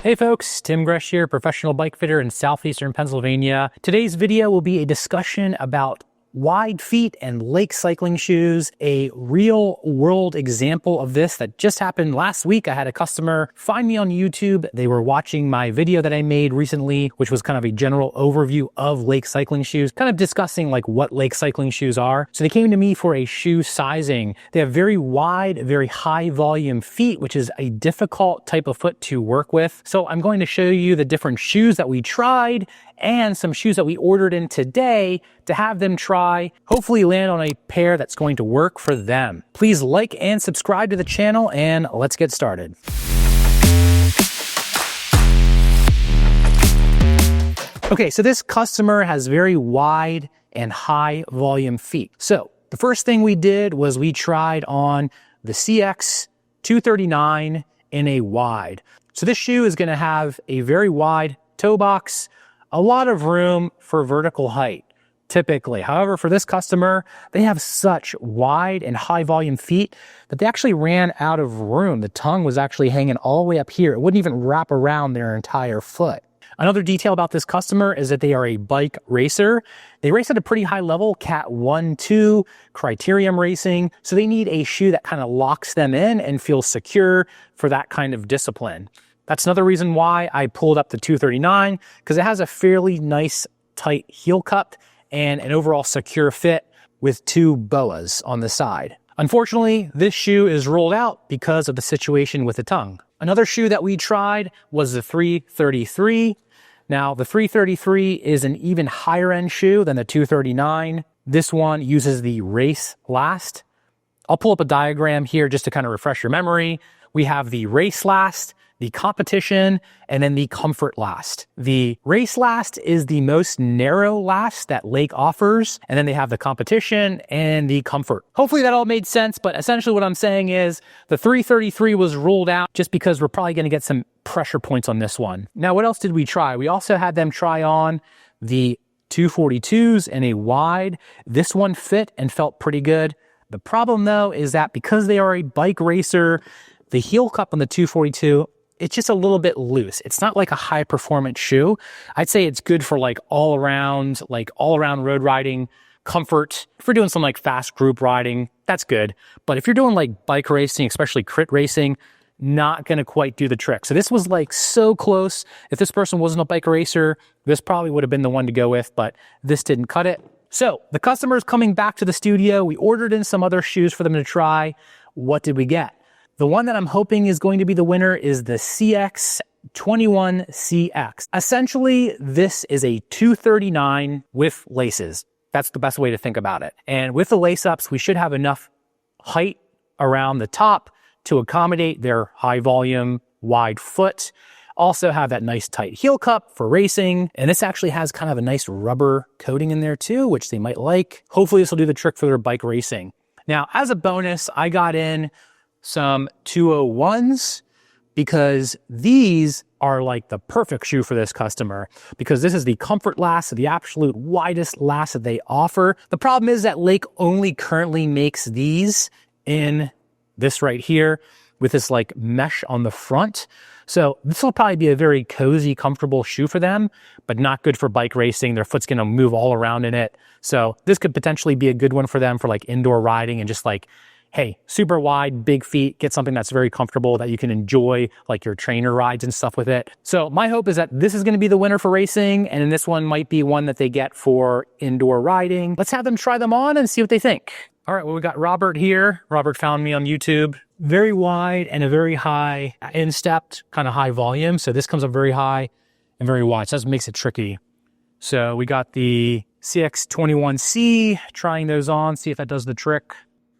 Hey folks, Tim Gresh here, professional bike fitter in southeastern Pennsylvania. Today's video will be a discussion about wide feet and lake cycling shoes, a real world example of this that just happened last week. I had a customer find me on YouTube. They were watching my video that I made recently, which was kind of a general overview of lake cycling shoes, kind of discussing like what lake cycling shoes are. So they came to me for a shoe sizing. They have very wide, very high volume feet, which is a difficult type of foot to work with. So I'm going to show you the different shoes that we tried and some shoes that we ordered in today to have them try, hopefully land on a pair that's going to work for them. Please like and subscribe to the channel, and let's get started. Okay, so this customer has very wide and high volume feet. So the first thing we did was we tried on the CX 239 in a wide. So this shoe is gonna have a very wide toe box, a lot of room for vertical height, typically. However, for this customer, they have such wide and high volume feet that they actually ran out of room. The tongue was actually hanging all the way up here. It wouldn't even wrap around their entire foot. Another detail about this customer is that they are a bike racer. They race at a pretty high level, Cat 1, 2, criterium racing. So they need a shoe that kind of locks them in and feels secure for that kind of discipline. That's another reason why I pulled up the 239, because it has a fairly nice tight heel cup and an overall secure fit with two boas on the side. Unfortunately, this shoe is ruled out because of the situation with the tongue. Another shoe that we tried was the 333. Now, the 333 is an even higher end shoe than the 239. This one uses the Race Last. I'll pull up a diagram here just to kind of refresh your memory. We have the Race Last, the Competition, and then the Comfort Last. The Race Last is the most narrow last that Lake offers, and then they have the Competition and the Comfort. Hopefully that all made sense, but essentially what I'm saying is the 333 was ruled out just because we're probably gonna get some pressure points on this one. Now, what else did we try? We also had them try on the 242s in a wide. This one fit and felt pretty good. The problem though is that because they are a bike racer, the heel cup on the 242, it's just a little bit loose. It's not like a high performance shoe. I'd say it's good for like all around road riding, comfort. If you're doing some like fast group riding, that's good. But if you're doing like bike racing, especially crit racing, not gonna quite do the trick. So this was like so close. If this person wasn't a bike racer, this probably would have been the one to go with, but this didn't cut it. So the customer's coming back to the studio. We ordered in some other shoes for them to try. What did we get? The one that I'm hoping is going to be the winner is the CX21CX. Essentially, this is a 239 with laces. That's the best way to think about it. And with the lace ups, we should have enough height around the top to accommodate their high volume, wide foot. Also have that nice tight heel cup for racing. And this actually has kind of a nice rubber coating in there too, which they might like. Hopefully this will do the trick for their bike racing. Now, as a bonus, I got in some 201s because these are like the perfect shoe for this customer because this is the Comfort Last, the absolute widest last that they offer. The problem is that Lake only currently makes these in this right here with this like mesh on the front. So this will probably be a very cozy, comfortable shoe for them, but not good for bike racing. Their foot's gonna move all around in it. So this could potentially be a good one for them for like indoor riding and just like, hey, super wide, big feet, get something that's very comfortable that you can enjoy, like your trainer rides and stuff with it. So my hope is that this is gonna be the winner for racing, and then this one might be one that they get for indoor riding. Let's have them try them on and see what they think. All right, well, we got Robert here. Robert found me on YouTube. Very wide and a very high instepped, kind of high volume. So this comes up very high and very wide. So that makes it tricky. So we got the CX21C, trying those on, see if that does the trick.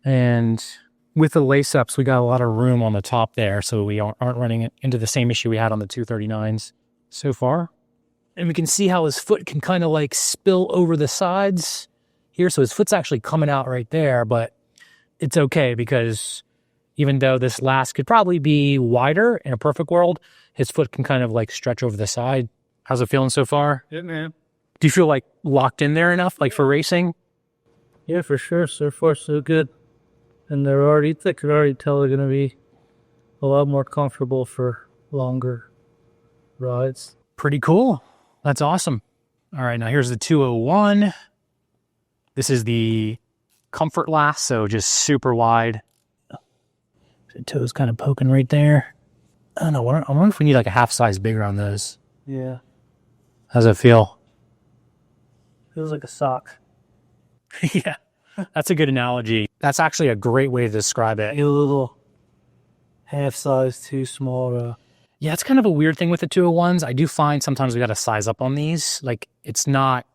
And with the lace ups, we got a lot of room on the top there, so we aren't running into the same issue we had on the 239s so far. And we can see how his foot can kind of like spill over the sides here. So his foot's actually coming out right there, but it's okay because even though this last could probably be wider in a perfect world, his foot can kind of like stretch over the side. How's it feeling so far? Yeah, man. Do you feel like locked in there enough, like for racing? Yeah, for sure. So far, so good. And I could already tell they're going to be a lot more comfortable for longer. rides. Pretty cool. That's awesome. All right, now here's the 201. This is the Comfort Last, so just super wide. The toe's kind of poking right there. I don't know. I wonder if we need like a half size bigger on those. Yeah. How's it feel? Feels like a sock. Yeah, that's a good analogy. That's actually a great way to describe it. A little half size too small. Yeah, it's kind of a weird thing with the 201s. I do find sometimes we got to size up on these. Like, it's not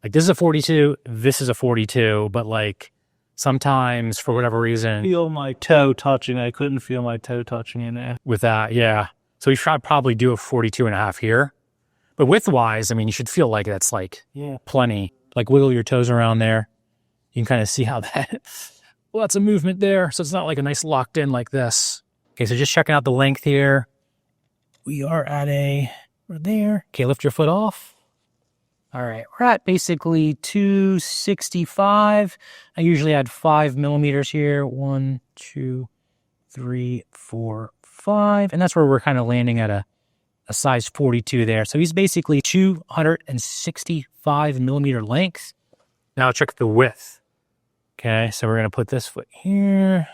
like this is a 42, this is a 42, but like sometimes for whatever reason Feel my toe touching. I couldn't feel my toe touching in there. with that, yeah. So we should probably do a 42 and a half here. But width-wise, I mean, you should feel like that's like plenty. Like wiggle your toes around there. You can kind of see how that, lots of movement there. So it's not like a nice locked in like this. Okay, so just checking out the length here. We are at we're there. Okay, lift your foot off. All right, we're at basically 265. I usually add 5 millimeters here. 1, 2, 3, 4, 5. And that's where we're kind of landing at a size 42 there. So he's basically 265 millimeter length. Now check the width. Okay, so we're going to put this foot here,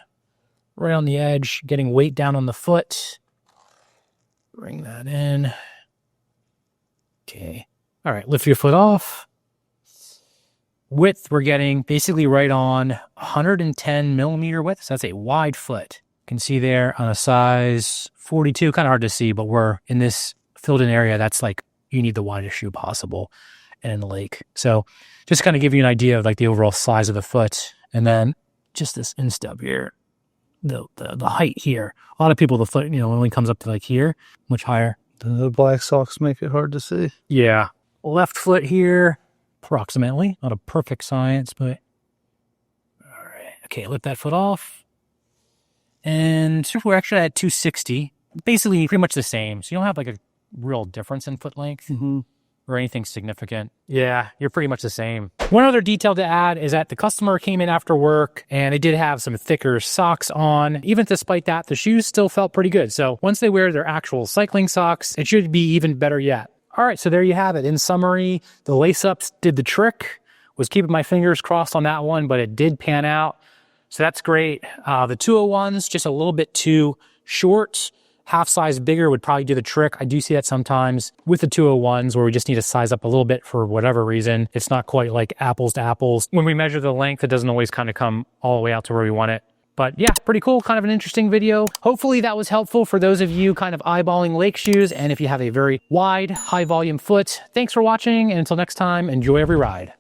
right on the edge, getting weight down on the foot. Bring that in. Okay. All right, lift your foot off. Width, we're getting basically right on 110 millimeter width. So that's a wide foot. You can see there on a size 42, kind of hard to see, but we're in this filled-in area. That's like, you need the widest shoe possible and in the lake. So just kind of give you an idea of like the overall size of the foot. And then just this instep here. The height here. A lot of people, the foot, only comes up to like here, much higher. The black socks make it hard to see. Yeah. Left foot here, approximately. Not a perfect science, but all right. Okay, lift that foot off. And we're actually at 260. Basically pretty much the same. So you don't have like a real difference in foot length or anything significant. Yeah, you're pretty much the same. One other detail to add is that the customer came in after work and they did have some thicker socks on. Even despite that, the shoes still felt pretty good. So once they wear their actual cycling socks, it should be even better yet. All right, so there you have it. In summary, the lace-ups did the trick. Was keeping my fingers crossed on that one, but it did pan out. So that's great. The 201s, just a little bit too short. Half size bigger would probably do the trick. I do see that sometimes with the 201s where we just need to size up a little bit for whatever reason. It's not quite like apples to apples. When we measure the length, it doesn't always kind of come all the way out to where we want it. But yeah, pretty cool, kind of an interesting video. Hopefully that was helpful for those of you kind of eyeballing lake shoes. And if you have a very wide, high volume foot, thanks for watching. And until next time, enjoy every ride.